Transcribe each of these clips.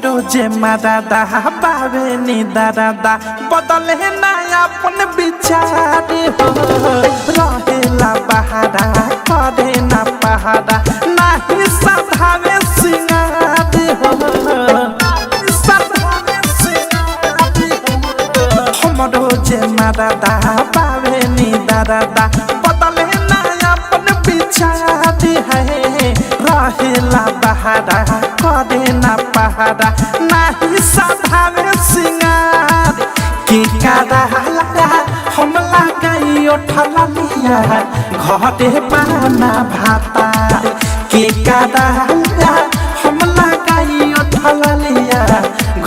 हमरो जे मादादा बावे नी दादा बदले ना अपन विचार हो रहेला बहारा करे ना पहाड़ा नाही सधावे सिंगार हो सधावे सिंगार हो हमरो जे मादादा बावे नी दादा बदले ना अपन विचार है रहेला बहारा करे ना पहाड़ा नाही सधावे सिंगार की कादा लगा हम लगाई उठला लिया घरे पाना भाता की कादा लगा हम लगाई उठला लिया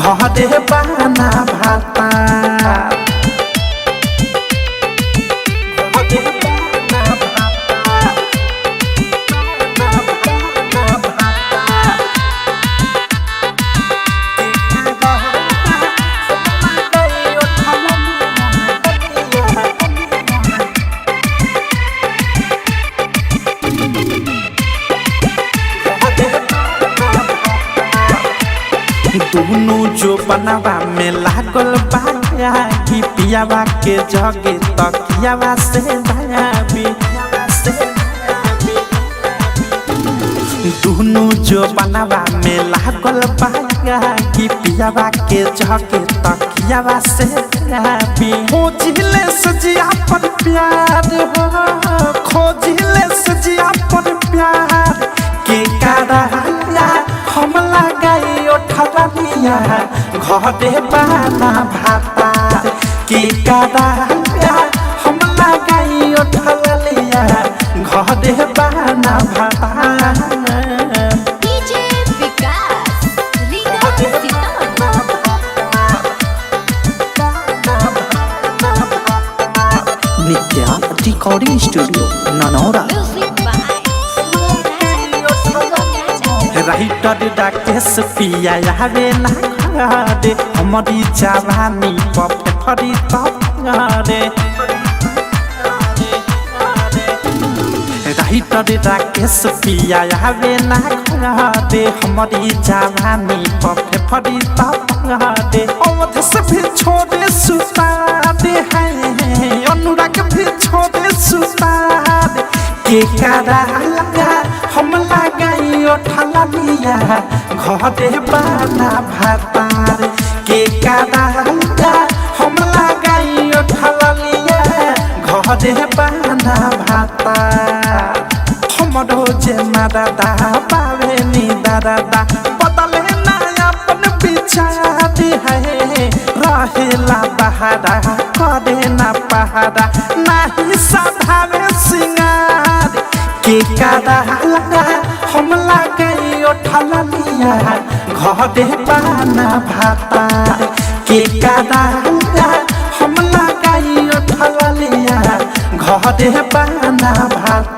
घरे पाना भाता दोनों जो बनवा में लागल बाया कि पियावा के जगे तकियावा से दयाबी दोनों जो बनवा में लागल बाया कि पियावा के जगे तकियावा से दयाबी खोजिले सजिया पर प्यार हो खोजिले सजिया पर प्यार के कारा हम लगाई उठला लिया घरे पाना भाता की कादा हम लगाई उठला लिया घरे पाना भाता डीजे विकास रीगा नित्या रिकॉर्डिंग स्टूडियो ननौरा राइटर डाकेश पिया आवे ना घरे हमारी जवानी पफे फरी तरे राइटर डाकेश पिया आवे ना घरे हमारी जवानी पफे फरी तरे अवध से भी छोड़े सुता दे हैं अनुराग भी छोड़े सुता दे के कारा लगा हम लगाई उठला लिया घरे पाना भातार के कारा लगा हम लगाई उठला लिया घरे पाना भातार हमरो जे मादादा बावे नी दादा बदले ना अपन विचार है रहेला बहारा करे ना पहाड़ा नाही सधावे सिंगार के कादा लगा हम लगाई उठला लिया घरे पाना भाता के कादा लगा हम लगाई उठला लिया घरे पाना भाता।